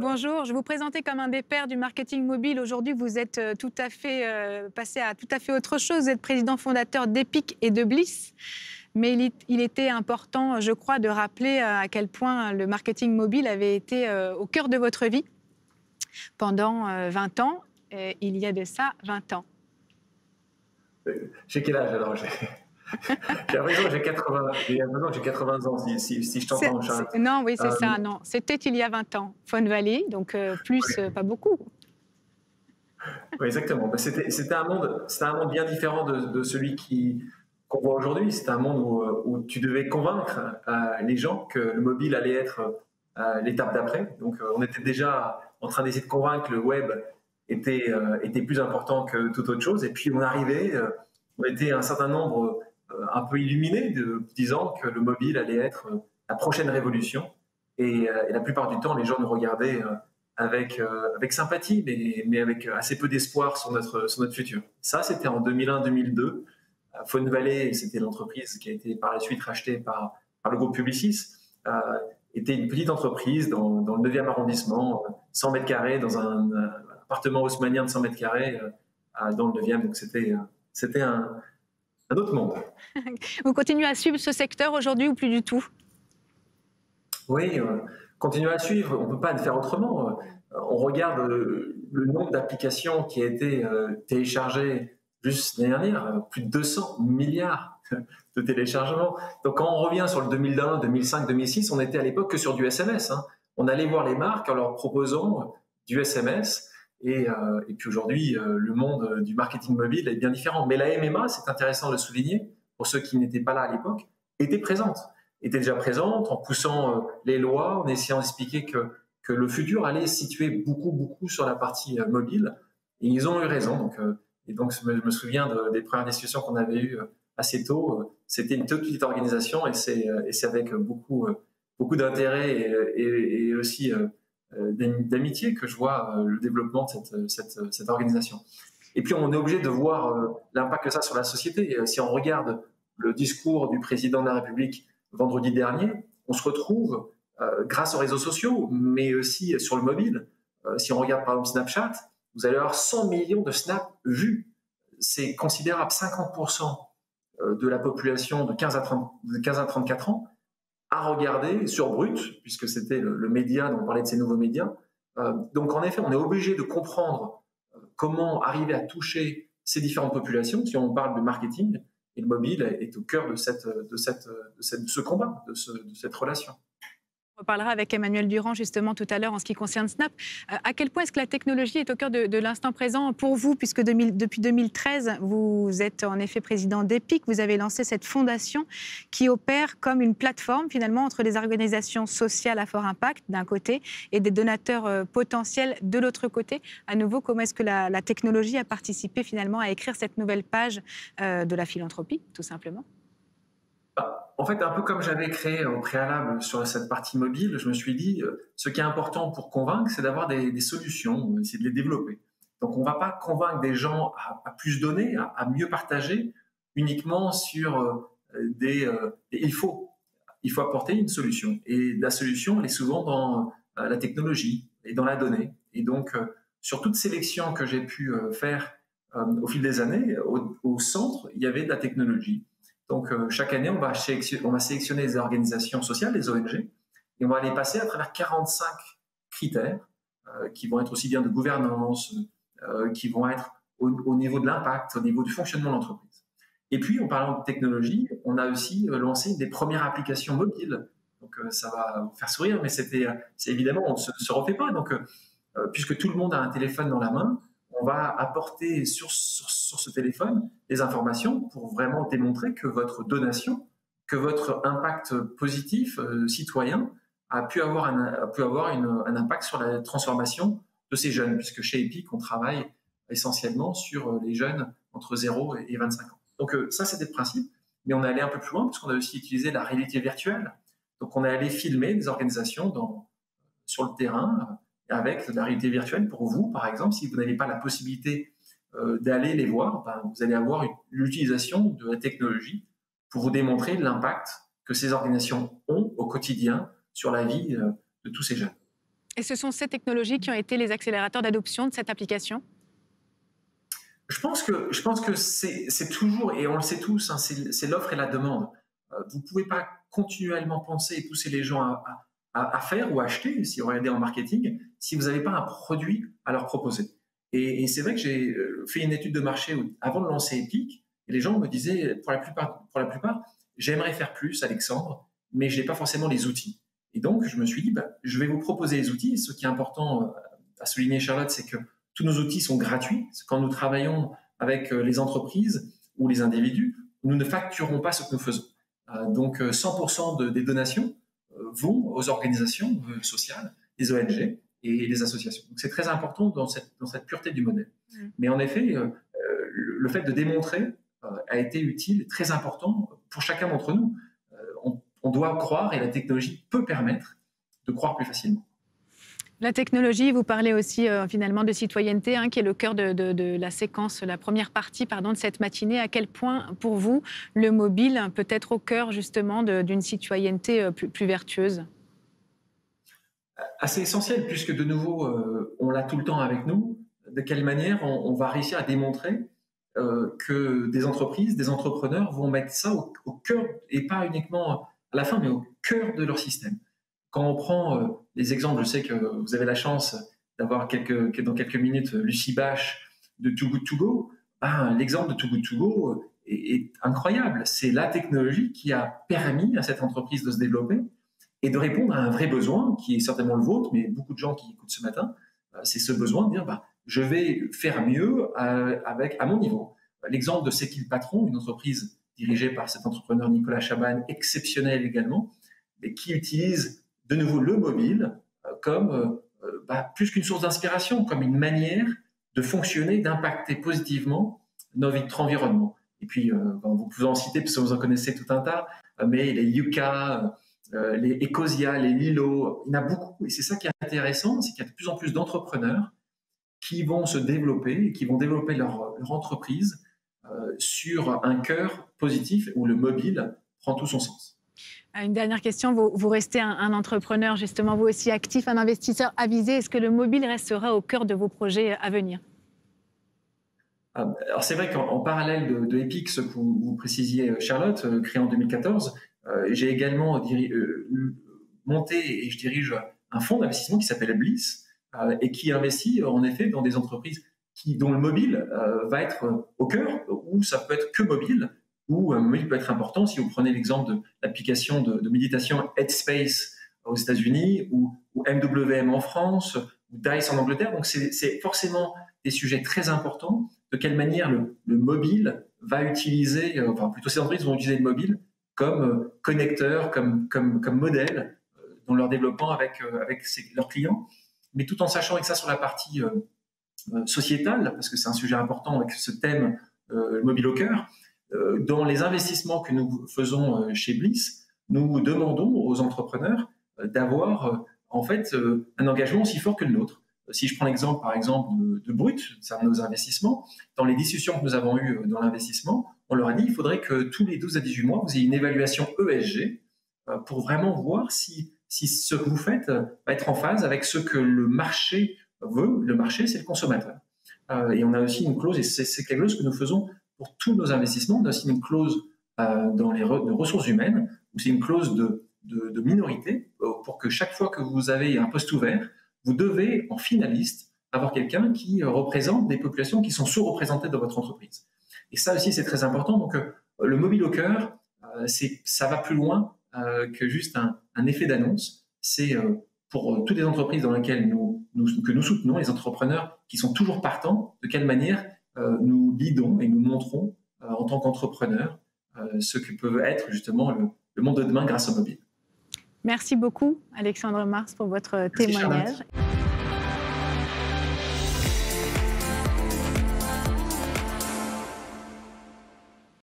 bonjour. Je vous présentais comme un des pères du marketing mobile. Aujourd'hui, vous êtes tout à fait passé à tout à fait autre chose. Vous êtes président fondateur d'Epic et de Bliss. Mais il était important, je crois, de rappeler à quel point le marketing mobile avait été au cœur de votre vie pendant 20 ans. Il y a de ça 20 ans. J'ai quel âge alors? J'ai raison, j'ai 80, maintenant j'ai 80 ans si je t'entends, Charles. Non, oui, c'est Euh, ça. Non, c'était il y a 20 ans. Fawn Valley, donc plus, pas beaucoup. oui, exactement. Ben, c'était un monde bien différent de celui qu'on voit aujourd'hui. C'était un monde où tu devais convaincre les gens que le mobile allait être l'étape d'après. Donc, on était déjà en train d'essayer de convaincre que le web était plus important que toute autre chose. Et puis, on arrivait, on était un certain nombre un peu illuminés, disant que le mobile allait être la prochaine révolution. Et la plupart du temps, les gens nous regardaient avec sympathie, mais avec assez peu d'espoir sur notre futur. Ça, c'était en 2001-2002. Fawn Valley, c'était l'entreprise qui a été par la suite rachetée par le groupe Publicis, était une petite entreprise dans le 9e arrondissement, 100 mètres carrés, dans un appartement haussmannien de 100 mètres carrés dans le 9e. Donc, c'était un autre monde. Vous continuez à suivre ce secteur aujourd'hui ou plus du tout? Oui, continuer à suivre, on ne peut pas le faire autrement. On regarde le nombre d'applications qui a été téléchargées juste l'année dernière, plus de 200 milliards de téléchargements. Donc quand on revient sur le 2001, 2005, 2006, on était à l'époque que sur du SMS. On allait voir les marques en leur proposant du SMS. Et puis aujourd'hui, le monde du marketing mobile est bien différent. Mais la MMA, c'est intéressant de le souligner, pour ceux qui n'étaient pas là à l'époque, était déjà présente en poussant les lois, en essayant d'expliquer que le futur allait se situer beaucoup sur la partie mobile. Et ils ont eu raison. Donc je me souviens des premières discussions qu'on avait eues assez tôt. C'était une toute petite organisation et c'est avec beaucoup d'intérêt et aussi d'amitié que je vois le développement de cette organisation. Et puis on est obligé de voir l'impact que ça a sur la société. Et si on regarde le discours du président de la République vendredi dernier, on se retrouve grâce aux réseaux sociaux, mais aussi sur le mobile. Si on regarde par exemple Snapchat, vous allez avoir 100 millions de snaps vus. C'est considérable, 50% de la population de 15 à 34 ans a regardé sur Brut, puisque c'était le média dont on parlait de ces nouveaux médias. Donc en effet, on est obligé de comprendre comment arriver à toucher ces différentes populations si on parle de marketing. Et le mobile est au cœur de ce combat, de cette relation. On reparlera avec Emmanuel Durand justement tout à l'heure en ce qui concerne Snap. À quel point est-ce que la technologie est au cœur de l'instant présent pour vous, puisque depuis 2013, vous êtes en effet président d'Epic, vous avez lancé cette fondation qui opère comme une plateforme finalement entre les organisations sociales à fort impact d'un côté et des donateurs potentiels de l'autre côté. À nouveau, comment est-ce que la technologie a participé finalement à écrire cette nouvelle page de la philanthropie, tout simplement? En fait, un peu comme j'avais créé au préalable sur cette partie mobile, je me suis dit, ce qui est important pour convaincre, c'est d'avoir des solutions, c'est de les développer. Donc, on ne va pas convaincre des gens à plus donner, à mieux partager, uniquement sur il faut apporter une solution. Et la solution, elle est souvent dans la technologie et dans la donnée. Et donc, sur toute sélection que j'ai pu faire au fil des années, au centre, il y avait de la technologie. Donc, chaque année, on va sélectionner les organisations sociales, les ONG, et on va les passer à travers 45 critères qui vont être aussi bien de gouvernance, qui vont être au niveau de l'impact, au niveau du fonctionnement de l'entreprise. Et puis, en parlant de technologie, on a aussi lancé des premières applications mobiles. Donc, ça va vous faire sourire, mais c'est évidemment, on ne se refait pas. Donc, puisque tout le monde a un téléphone dans la main, on va apporter sur ce téléphone des informations pour vraiment démontrer que votre donation, que votre impact positif citoyen a pu avoir un impact sur la transformation de ces jeunes, puisque chez Epic, on travaille essentiellement sur les jeunes entre 0 et 25 ans. Donc ça, c'était le principe, mais on est allé un peu plus loin, parce qu'on a aussi utilisé la réalité virtuelle. Donc on est allé filmer des organisations sur le terrain, avec de la réalité virtuelle pour vous, par exemple, si vous n'avez pas la possibilité d'aller les voir, vous allez avoir l'utilisation de la technologie pour vous démontrer l'impact que ces organisations ont au quotidien sur la vie de tous ces jeunes. Et ce sont ces technologies qui ont été les accélérateurs d'adoption de cette application? Je pense que c'est toujours, et on le sait tous, hein, c'est l'offre et la demande. Vous ne pouvez pas continuellement penser et pousser les gens à faire ou à acheter, si vous regardez en marketing, si vous n'avez pas un produit à leur proposer. Et c'est vrai que j'ai fait une étude de marché avant de lancer Epic, et les gens me disaient, pour la plupart, j'aimerais faire plus, Alexandre, mais je n'ai pas forcément les outils. Et donc, je me suis dit, je vais vous proposer les outils. Et ce qui est important à souligner, Charlotte, c'est que tous nos outils sont gratuits. Quand nous travaillons avec les entreprises ou les individus, nous ne facturons pas ce que nous faisons. Donc, 100% des donations vont aux organisations sociales, les ONG et les associations. Donc, c'est très important dans cette pureté du modèle. Mais en effet, le fait de démontrer a été utile, très important pour chacun d'entre nous. On doit croire, et la technologie peut permettre de croire plus facilement. La technologie, vous parlez aussi finalement de citoyenneté, qui est le cœur de la séquence, la première partie de cette matinée. À quel point, pour vous, le mobile peut être au cœur justement d'une citoyenneté plus vertueuse? Assez essentiel, puisque de nouveau, on l'a tout le temps avec nous. De quelle manière on va réussir à démontrer que des entreprises, des entrepreneurs vont mettre ça au cœur, et pas uniquement à la fin, mais au cœur de leur système. Quand on prend les exemples, je sais que vous avez la chance d'avoir dans quelques minutes Lucie Bache de Too Good To Go. L'exemple de Too Good To Go est incroyable. C'est la technologie qui a permis à cette entreprise de se développer et de répondre à un vrai besoin qui est certainement le vôtre, mais beaucoup de gens qui écoutent ce matin, c'est ce besoin de dire je vais faire mieux à mon niveau. L'exemple de C'est qui le patron, une entreprise dirigée par cet entrepreneur Nicolas Chaban, exceptionnel également, mais qui utilise de nouveau le mobile comme plus qu'une source d'inspiration, comme une manière de fonctionner, d'impacter positivement notre environnement. Et puis, vous pouvez en citer, parce que vous en connaissez tout un tas, mais les Yuka, les Ecosia, les Lilo, il y en a beaucoup. Et c'est ça qui est intéressant, c'est qu'il y a de plus en plus d'entrepreneurs qui vont se développer et qui vont développer leur entreprise sur un cœur positif où le mobile prend tout son sens. Une dernière question, vous restez un entrepreneur, justement, vous aussi actif, un investisseur avisé. Est-ce que le mobile restera au cœur de vos projets à venir? Alors c'est vrai qu'en parallèle de Epic, ce que vous précisiez, Charlotte, créé en 2014, j'ai également monté et je dirige un fonds d'investissement qui s'appelle Bliss et qui investit en effet dans des entreprises dont le mobile va être au cœur, ou ça peut être que mobile, ou il peut être important. Si vous prenez l'exemple de l'application de méditation Headspace aux États-Unis, ou MWM en France, ou Dice en Angleterre, donc c'est forcément des sujets très importants. De quelle manière le mobile va utiliser, plutôt ces entreprises vont utiliser le mobile comme connecteur, comme modèle dans leur développement avec leurs clients, mais tout en sachant que ça sur la partie sociétale, parce que c'est un sujet important avec ce thème, le mobile au cœur. Dans les investissements que nous faisons chez Bliss, nous demandons aux entrepreneurs d'avoir en fait un engagement aussi fort que le nôtre. Si je prends l'exemple, par exemple, de Brut, c'est un de nos investissements, dans les discussions que nous avons eues dans l'investissement, on leur a dit qu'il faudrait que tous les 12 à 18 mois, vous ayez une évaluation ESG pour vraiment voir si ce que vous faites va être en phase avec ce que le marché veut. Le marché, c'est le consommateur. Et on a aussi une clause, et c'est quelque chose que nous faisons pour tous nos investissements. On a aussi une clause dans les ressources humaines, où c'est une clause de minorité, pour que chaque fois que vous avez un poste ouvert, vous devez, en finaliste, avoir quelqu'un qui représente des populations qui sont sous-représentées dans votre entreprise. Et ça aussi, c'est très important. Donc, le mobile au cœur, ça va plus loin que juste un effet d'annonce. C'est pour toutes les entreprises dans lesquelles que nous soutenons, les entrepreneurs qui sont toujours partants, de quelle manière nous guidons et nous montrons en tant qu'entrepreneurs ce que peut être justement le monde de demain grâce au mobile. Merci beaucoup, Alexandre Mars, pour votre témoignage.